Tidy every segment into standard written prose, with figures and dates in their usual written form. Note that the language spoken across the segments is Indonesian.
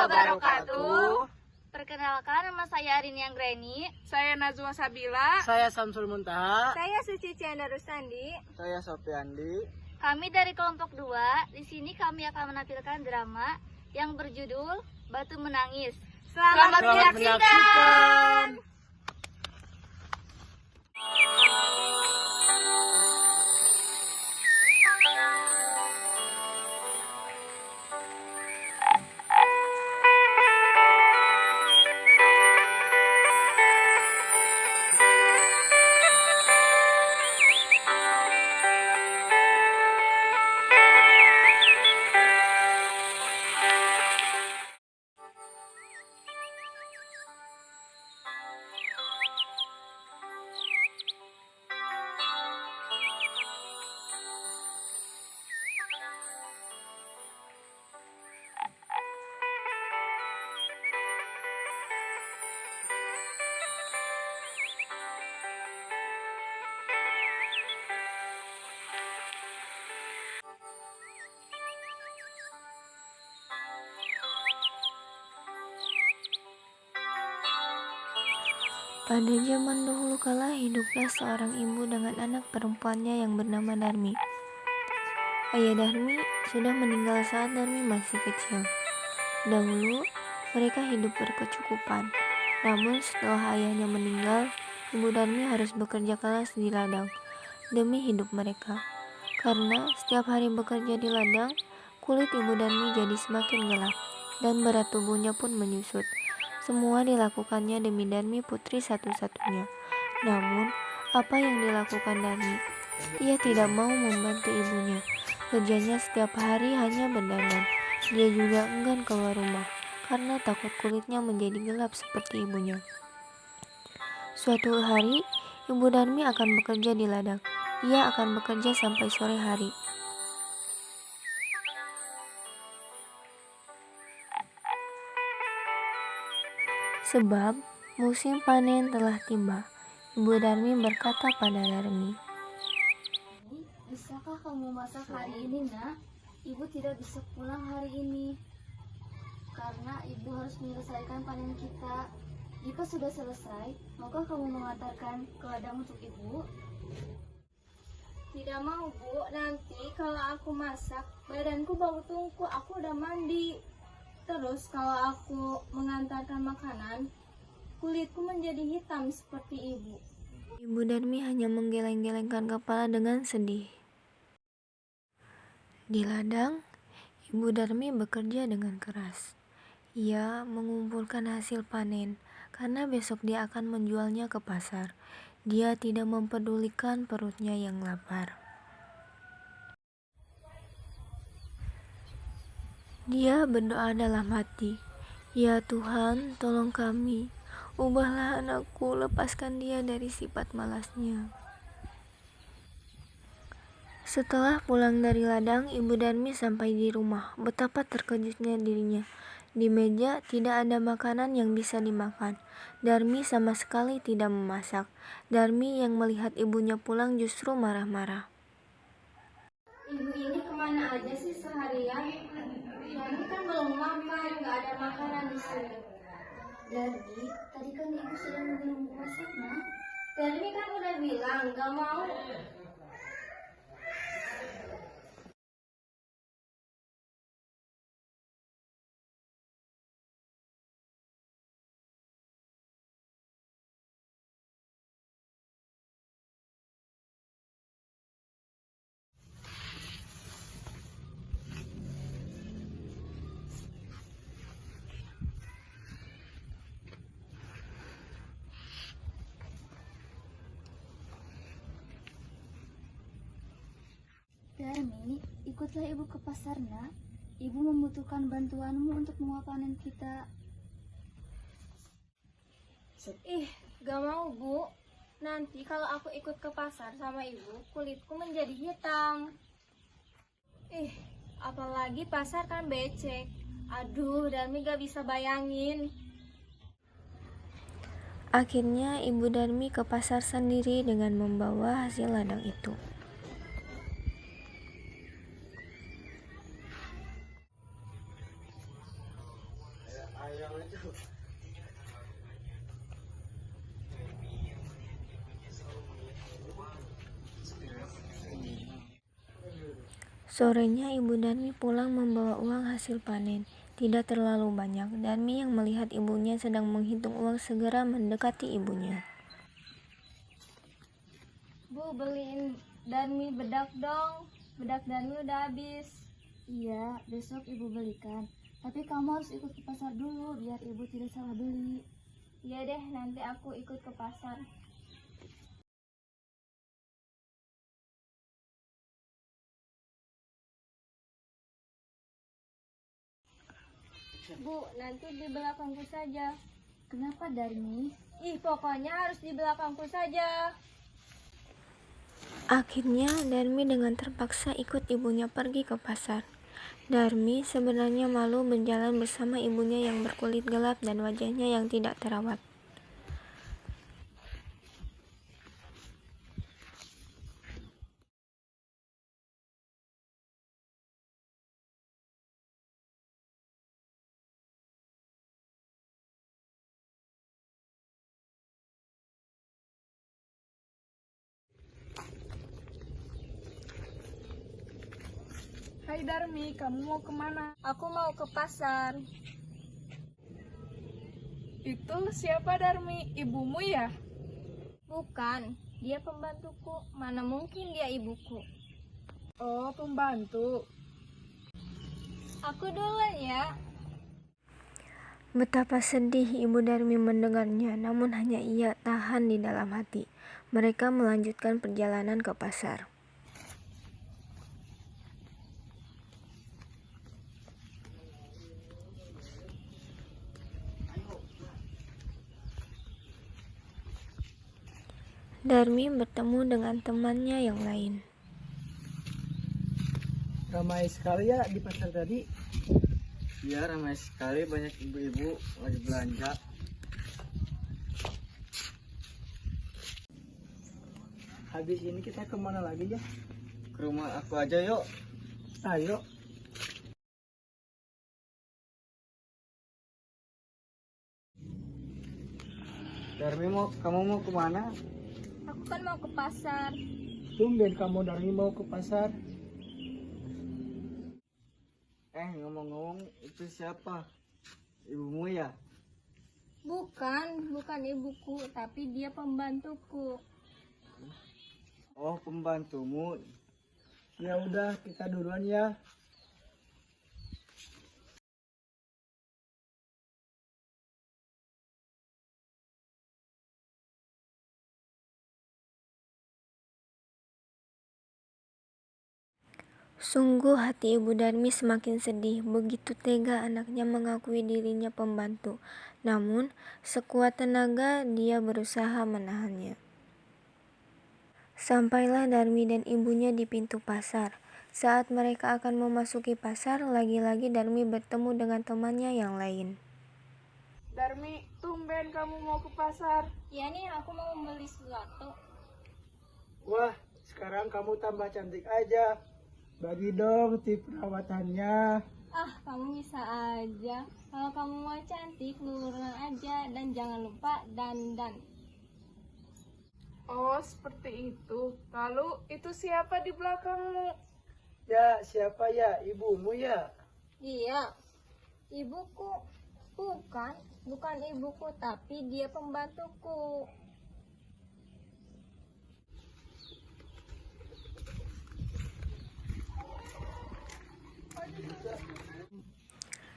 wabarakatuh. Perkenalkan, nama saya Arini Anggreni. Saya Najwa Sabila. Saya Samsul Muntaha. Saya Suci Cianda Rusandi. Saya Sofiandi. Kami dari kelompok 2. Di sini kami akan menampilkan drama yang berjudul Batu Menangis. Selamat menyaksikan. Pada zaman dahulu kala hiduplah seorang ibu dengan anak perempuannya yang bernama Darmi. Ayah Darmi sudah meninggal saat Darmi masih kecil. Dahulu mereka hidup berkecukupan. Namun setelah ayahnya meninggal, ibu Darmi harus bekerja keras di ladang demi hidup mereka. Karena setiap hari bekerja di ladang, kulit ibu Darmi jadi semakin gelap dan berat tubuhnya pun menyusut. Semua dilakukannya demi Darmi, putri satu-satunya. Namun, apa yang dilakukan Darmi? Ia tidak mau membantu ibunya. Kerjanya setiap hari hanya berdandan. Dia juga enggan keluar rumah karena takut kulitnya menjadi gelap seperti ibunya. Suatu hari, ibu Darmi akan bekerja di ladang. Ia akan bekerja sampai sore hari. Sebab musim panen telah tiba. Ibu Darmi berkata pada Darmi, Bisakah kamu masak hari ini, Nak? Ibu tidak bisa pulang hari ini karena ibu harus menyelesaikan panen kita. Jika sudah selesai, maukah kamu mengantarkan ke ladang untuk ibu? Tidak mau, Bu. Nanti kalau aku masak, badanku bau tungku. Aku udah mandi. Terus kalau aku mengantarkan makanan, kulitku menjadi hitam seperti ibu. Ibu Darmi hanya menggeleng-gelengkan kepala dengan sedih. Di ladang, Ibu Darmi bekerja dengan keras. Ia mengumpulkan hasil panen karena besok dia akan menjualnya ke pasar. Dia tidak mempedulikan perutnya yang lapar. Dia berdoa dalam hati, "Ya Tuhan, tolong kami. Ubahlah anakku, lepaskan dia dari sifat malasnya." Setelah pulang dari ladang, Ibu Darmi sampai di rumah. Betapa terkejutnya dirinya. Di meja tidak ada makanan yang bisa dimakan. Darmi sama sekali tidak memasak. Darmi yang melihat ibunya pulang justru marah-marah. Ibu ini kemana aja sih seharian? Darmi kan belum makan, nggak ada makanan di sini. Darmi, tadi kan ibu sudah menyuruh masak, Nak. Darmi kan udah bilang nggak mau. Darmi, ikutlah ibu ke pasar, Nak. Ibu membutuhkan bantuanmu untuk menguap panen kita. Gak mau, Bu. Nanti kalau aku ikut ke pasar sama ibu, kulitku menjadi hitam. Apalagi pasar kan becek. Aduh, Darmi gak bisa bayangin. Akhirnya Ibu Darmi ke pasar sendiri dengan membawa hasil ladang itu. Sorenya Ibu Darmi pulang membawa uang hasil panen. Tidak terlalu banyak. Darmi yang melihat ibunya sedang menghitung uang segera mendekati ibunya. Bu, beliin Darmi bedak dong. Bedak Darmi udah habis. Iya, besok ibu belikan. Tapi kamu harus ikut ke pasar dulu biar ibu tidak salah beli. Iya deh, nanti aku ikut ke pasar. Bu, nanti di belakangku saja. Kenapa Darmi? Ih, pokoknya harus di belakangku saja. Akhirnya Darmi dengan terpaksa ikut ibunya pergi ke pasar. Darmi sebenarnya malu berjalan bersama ibunya yang berkulit gelap dan wajahnya yang tidak terawat. Hai Darmi, kamu mau kemana? Aku mau ke pasar. Itu siapa Darmi? Ibumu ya? Bukan, dia pembantuku. Mana mungkin dia ibuku. Oh, pembantu. Aku duluan ya. Betapa sedih Ibu Darmi mendengarnya, namun hanya ia tahan di dalam hati. Mereka melanjutkan perjalanan ke pasar. Darmi bertemu dengan temannya yang lain. Ramai sekali ya di pasar tadi. Iya, ramai sekali, banyak ibu-ibu lagi belanja. Habis ini kita kemana lagi ya? Ke rumah aku aja yuk. Ayo. Darmi kamu mau kemana? Aku kan mau ke pasar. Tumben kamu dari mau ke pasar. Ngomong-ngomong, itu siapa? Ibumu ya? Bukan ibuku, tapi dia pembantuku. Oh, pembantumu. Ya udah, kita duluan ya. Sungguh hati Ibu Darmi semakin sedih, begitu tega anaknya mengakui dirinya pembantu. Namun, sekuat tenaga dia berusaha menahannya. Sampailah Darmi dan ibunya di pintu pasar. Saat mereka akan memasuki pasar, lagi-lagi Darmi bertemu dengan temannya yang lain. Darmi, tumben kamu mau ke pasar. Ya nih, aku mau membeli sesuatu. Wah, sekarang kamu tambah cantik aja. Bagi dong tip perawatannya. Ah, kamu bisa aja. Kalau kamu mau cantik, luluran aja. Dan jangan lupa dandan. Oh, seperti itu. Lalu, itu siapa di belakangmu? Ya, siapa ya? Ibumu ya? Iya, ibuku. Bukan ibuku, tapi dia pembantuku.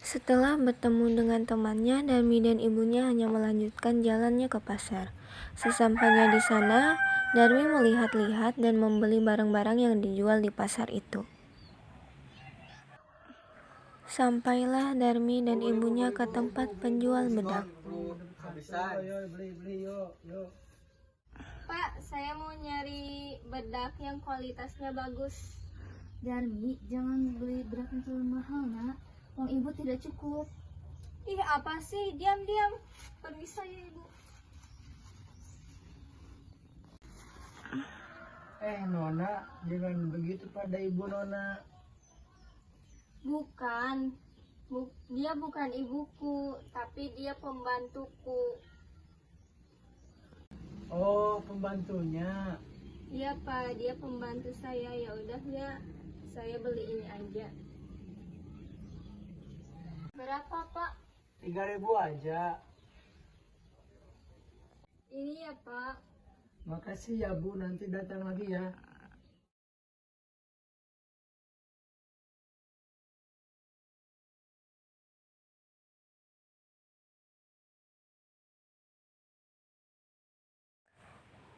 Setelah bertemu dengan temannya, Darmi dan ibunya hanya melanjutkan jalannya ke pasar. Sesampainya di sana, Darmi melihat-lihat dan membeli barang-barang yang dijual di pasar itu. Sampailah Darmi dan ibunya ke tempat penjual bedak. Beli yuk. Pak, saya mau nyari bedak yang kualitasnya bagus. Darmi, jangan beli bedak yang terlalu mahal, nak. Uang ibu tidak cukup. Ih, apa sih? Diam. Pergi saja, Ibu. Nona, jangan begitu pada ibu Nona. Bukan. Dia bukan ibuku, tapi dia pembantuku. Oh, pembantunya. Iya Pak, dia pembantu saya. Ya udah ya, saya beli ini aja. Berapa Pak? 3.000 aja. Ini ya Pak. Makasih ya Bu, nanti datang lagi ya.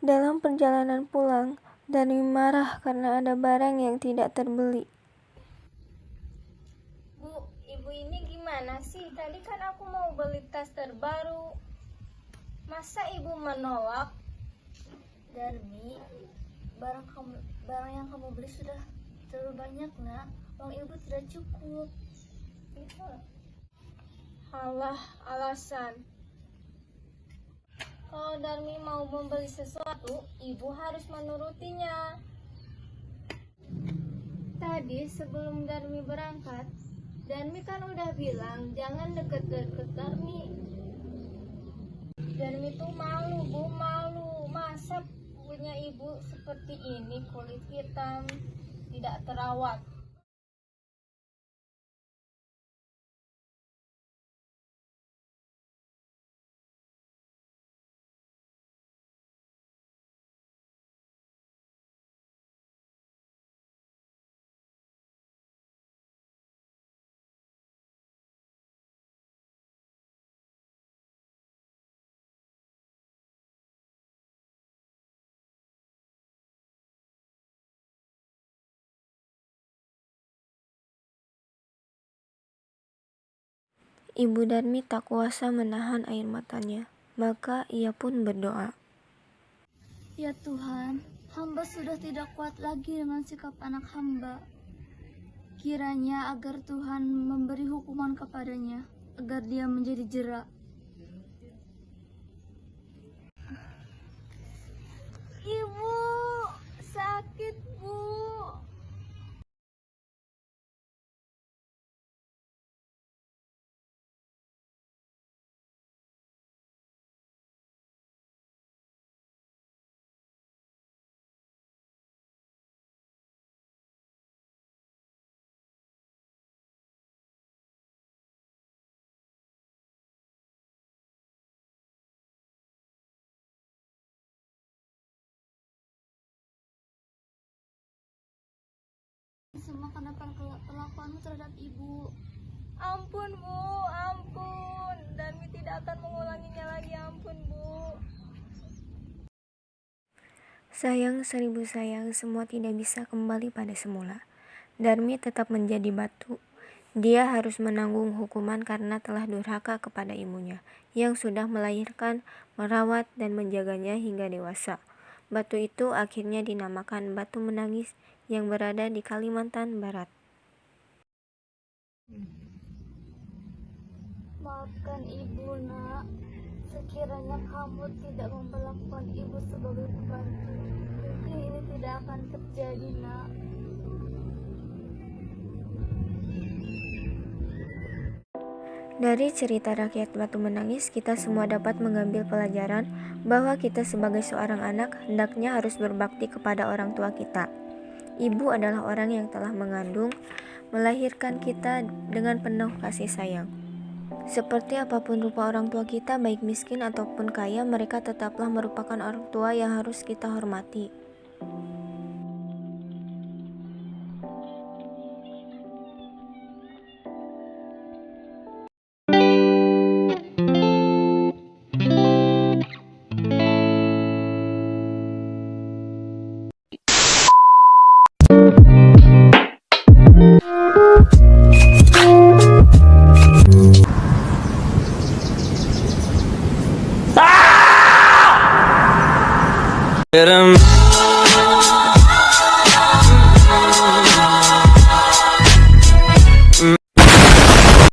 Dalam perjalanan pulang, Darmi marah karena ada barang yang tidak terbeli. Bu, ibu ini gimana sih? Tadi kan aku mau beli tas terbaru. Masa ibu menolak? Darmi, barang yang kamu beli sudah terlalu banyak, Nak. Uang ibu tidak cukup. Halah, alasan. Kalau Darmi mau membeli sesuatu, ibu harus menurutinya. Tadi sebelum Darmi berangkat, Darmi kan udah bilang jangan deket-deket Darmi. Darmi tuh malu, Bu, malu. Masa punya ibu seperti ini, kulit hitam, tidak terawat. Ibu Darmi tak kuasa menahan air matanya, maka ia pun berdoa. Ya Tuhan, hamba sudah tidak kuat lagi dengan sikap anak hamba. Kiranya agar Tuhan memberi hukuman kepadanya, agar dia menjadi jera. Ibu, sakit, Bu. Semua karena perlakuanmu terhadap ibu. Ampun, Bu, ampun. Darmi tidak akan mengulanginya lagi, ampun, Bu. Sayang 1000 sayang, semua tidak bisa kembali pada semula. Darmi tetap menjadi batu. Dia harus menanggung hukuman karena telah durhaka kepada ibunya, yang sudah melahirkan, merawat, dan menjaganya hingga dewasa. Batu itu akhirnya dinamakan Batu Menangis yang berada di Kalimantan Barat. Maafkan ibu, Nak. Sekiranya kamu tidak memperlakukan ibu sebagai pembantu, mungkin ini tidak akan terjadi, Nak. Dari cerita rakyat Batu Menangis, kita semua dapat mengambil pelajaran bahwa kita sebagai seorang anak hendaknya harus berbakti kepada orang tua kita. Ibu adalah orang yang telah mengandung, melahirkan kita dengan penuh kasih sayang. Seperti apapun rupa orang tua kita, baik miskin ataupun kaya, mereka tetaplah merupakan orang tua yang harus kita hormati.